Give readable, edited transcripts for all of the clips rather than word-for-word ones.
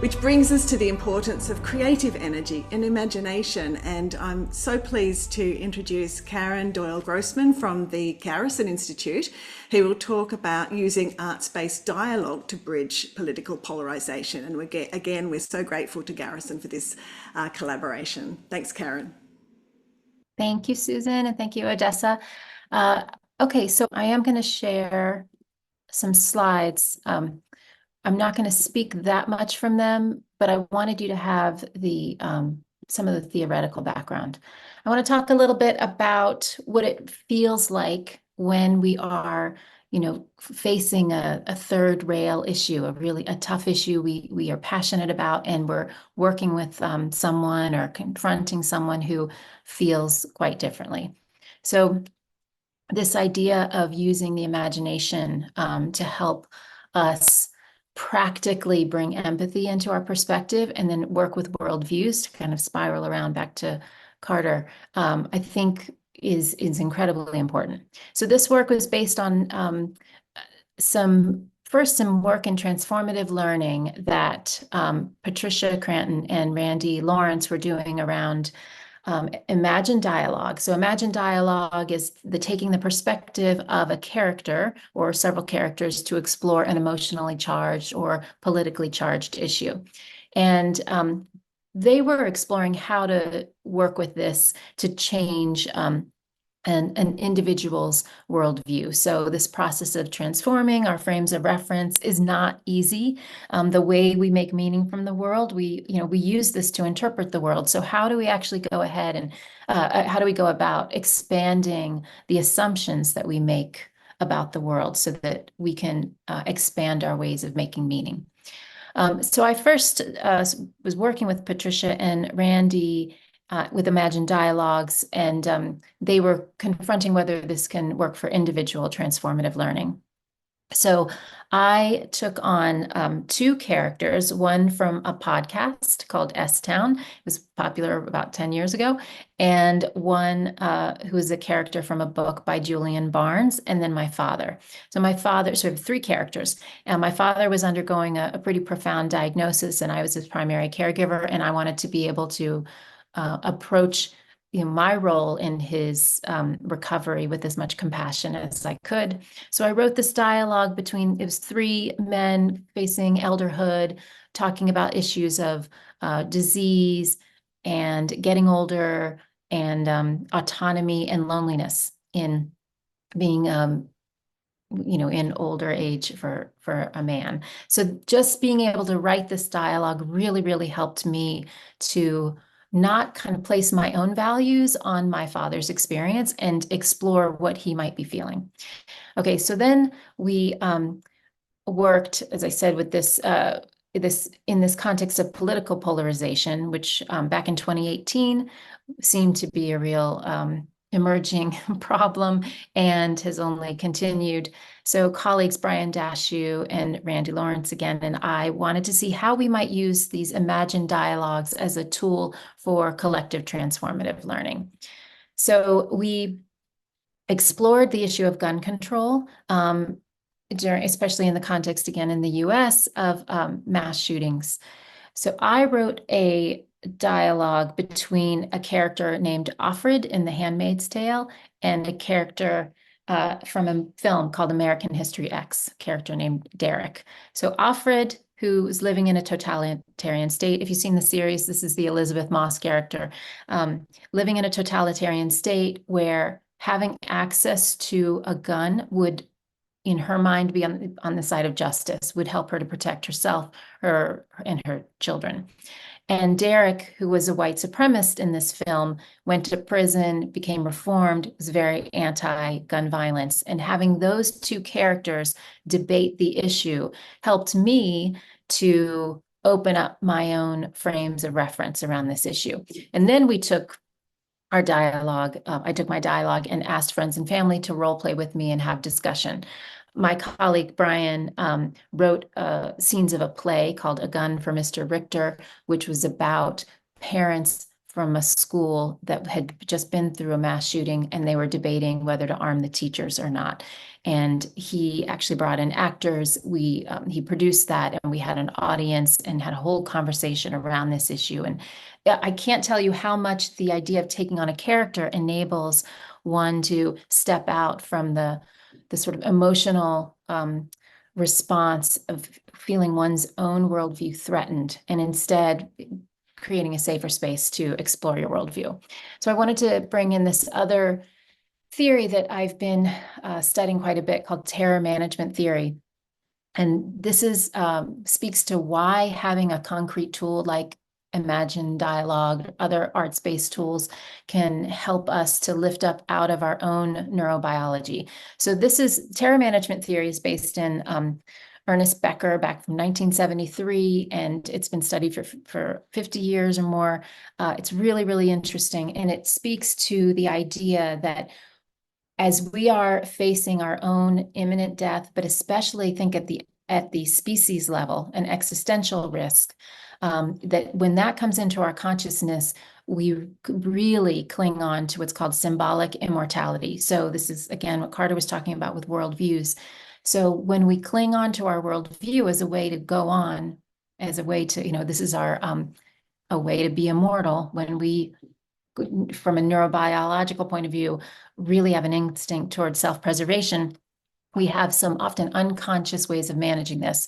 Which brings us to the importance of creative energy and imagination. And I'm so pleased to introduce Karen Doyle Grossman from the Garrison Institute, who will talk about using arts-based dialogue to bridge political polarization. And we're so grateful to Garrison for this collaboration. Thanks, Karen. Thank you, Susan, and thank you, Odessa. Okay, so I am going to share some slides. I'm not going to speak that much from them, but I wanted you to have the some of the theoretical background. I want to talk a little bit about what it feels like when we are, facing a third rail issue, a tough issue we are passionate about, and we're working with someone or confronting someone who feels quite differently. So this idea of using the imagination to help us practically bring empathy into our perspective and then work with worldviews to kind of spiral around back to Carter, I think is incredibly important. So this work was based on some work in transformative learning that Patricia Cranton and Randy Lawrence were doing around imagined dialogue. So imagined dialogue is taking the perspective of a character or several characters to explore an emotionally charged or politically charged issue. And they were exploring how to work with this to change an individual's worldview. So this process of transforming our frames of reference is not easy. The way we make meaning from the world, we use this to interpret the world. So how do we actually go ahead and how do we go about expanding the assumptions that we make about the world so that we can expand our ways of making meaning? So I first was working with Patricia and Randy with imagined dialogues, and they were confronting whether this can work for individual transformative learning. So I took on two characters, one from a podcast called S-Town. It was popular about 10 years ago, and one who is a character from a book by Julian Barnes, and then my father. So my father, so I have three characters, and my father was undergoing a pretty profound diagnosis, and I was his primary caregiver, and I wanted to be able to approach my role in his recovery with as much compassion as I could. So I wrote this dialogue between, it was three men facing elderhood, talking about issues of disease and getting older and autonomy and loneliness in being in older age for a man. So just being able to write this dialogue really, really helped me to not kind of place my own values on my father's experience and explore what he might be feeling. Okay, so then we worked, as I said, with this in this context of political polarization, which back in 2018 seemed to be a real emerging problem and has only continued. So colleagues Brian Dashew and Randy Lawrence again, and I wanted to see how we might use these imagined dialogues as a tool for collective transformative learning. So we explored the issue of gun control, especially in the context, again, in the US of mass shootings. So I wrote a dialogue between a character named Offred in The Handmaid's Tale and a character from a film called American History X, a character named Derek. So Offred, who is living in a totalitarian state. If you've seen the series, this is the Elizabeth Moss character, living in a totalitarian state where having access to a gun would, in her mind, be on the side of justice, would help her to protect herself, and her children. And Derek, who was a white supremacist in this film, went to prison, became reformed, was very anti-gun violence. And having those two characters debate the issue helped me to open up my own frames of reference around this issue. And then we took our dialogue, I took my dialogue and asked friends and family to role play with me and have discussion. My colleague Brian wrote scenes of a play called A Gun for Mr. Richter, which was about parents from a school that had just been through a mass shooting, and they were debating whether to arm the teachers or not. And he actually brought in actors. He produced that, and we had an audience and had a whole conversation around this issue. And I can't tell you how much the idea of taking on a character enables one to step out from the sort of emotional response of feeling one's own worldview threatened, and instead creating a safer space to explore your worldview. So I wanted to bring in this other theory that I've been studying quite a bit called terror management theory. And this speaks to why having a concrete tool like Imagine Dialogue, other arts-based tools can help us to lift up out of our own neurobiology. So terror management theory is based in Ernest Becker back from 1973, and it's been studied for 50 years or more. It's really, really interesting, and it speaks to the idea that as we are facing our own imminent death, but especially think at the species level, an existential risk, that when that comes into our consciousness, we really cling on to what's called symbolic immortality. So this is, again, what Carter was talking about with worldviews. So when we cling on to our worldview as a way to go on, as a way to, this is our a way to be immortal, when we, from a neurobiological point of view, really have an instinct towards self-preservation, we have some often unconscious ways of managing this.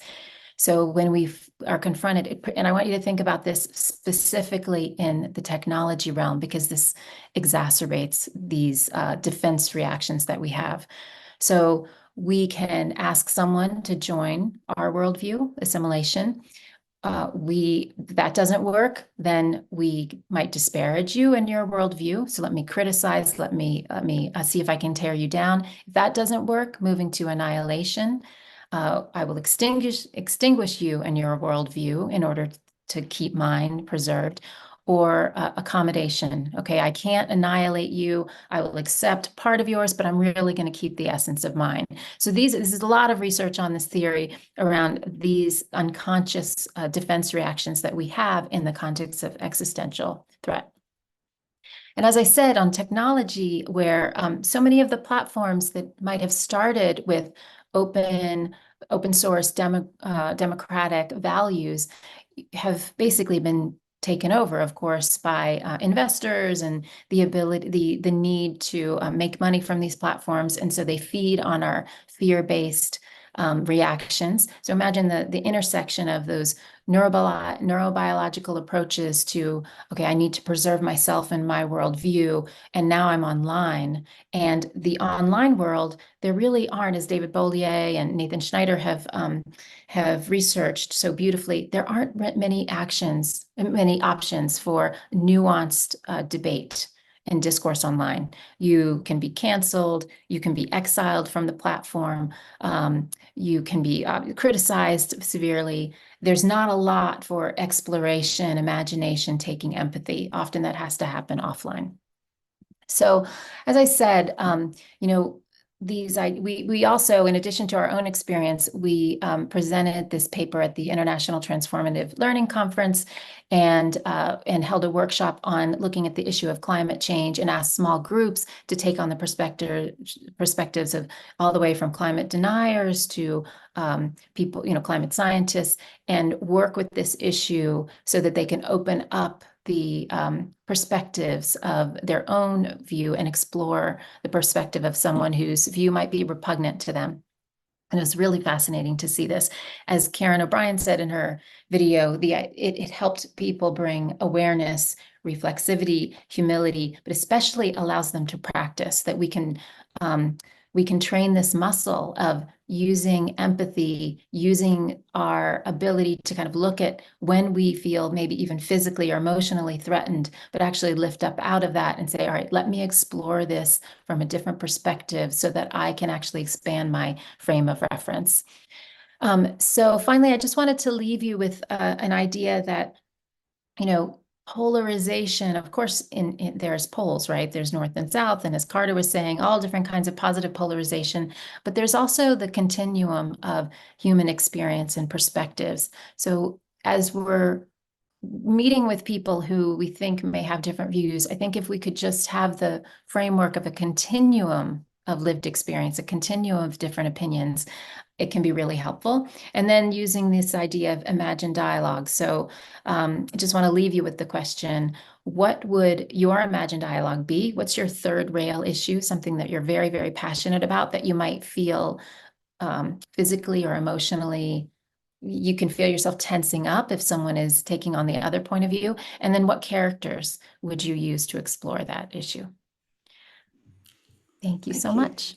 So when we are confronted, and I want you to think about this specifically in the technology realm, because this exacerbates these defense reactions that we have. So we can ask someone to join our worldview assimilation. That doesn't work, then we might disparage you and your worldview. So let me criticize, let me see if I can tear you down. If that doesn't work, moving to annihilation. I will extinguish you and your worldview in order to keep mine preserved. Or accommodation. Okay, I can't annihilate you. I will accept part of yours, but I'm really going to keep the essence of mine. So this is a lot of research on this theory around these unconscious defense reactions that we have in the context of existential threat. And as I said, on technology, where so many of the platforms that might have started with open source, democratic values have basically been taken over, of course, by investors and the need to make money from these platforms. And so they feed on our fear-based reactions. So imagine the intersection of those neurobiological approaches to, okay, I need to preserve myself and my worldview, and now I'm online. And the online world, there really aren't, as David Bollier and Nathan Schneider have researched so beautifully, there aren't many options for nuanced debate and discourse online. You can be canceled, you can be exiled from the platform, you can be criticized severely. There's not a lot for exploration, imagination, taking empathy. Often that has to happen offline. So, as I said, we also, in addition to our own experience, we presented this paper at the International Transformative Learning Conference and held a workshop on looking at the issue of climate change and asked small groups to take on the perspectives of all the way from climate deniers to people, climate scientists, and work with this issue so that they can open up the perspectives of their own view and explore the perspective of someone whose view might be repugnant to them. And it was really fascinating to see this. As Karen O'Brien said in her video, it helped people bring awareness, reflexivity, humility, but especially allows them to practice, that we can train this muscle of using empathy, using our ability to kind of look at when we feel maybe even physically or emotionally threatened, but actually lift up out of that and say, all right, let me explore this from a different perspective so that I can actually expand my frame of reference. So finally, I just wanted to leave you with an idea that, polarization, of course, there's poles, right? There's north and south, and as Carter was saying, all different kinds of positive polarization, but there's also the continuum of human experience and perspectives. So as we're meeting with people who we think may have different views, I think if we could just have the framework of a continuum of lived experience, a continuum of different opinions, it can be really helpful. And then using this idea of imagined dialogue. So I just want to leave you with the question, what would your imagined dialogue be? What's your third rail issue, something that you're very, very passionate about that you might feel physically or emotionally, you can feel yourself tensing up if someone is taking on the other point of view? And then what characters would you use to explore that issue? Thank you so you. much.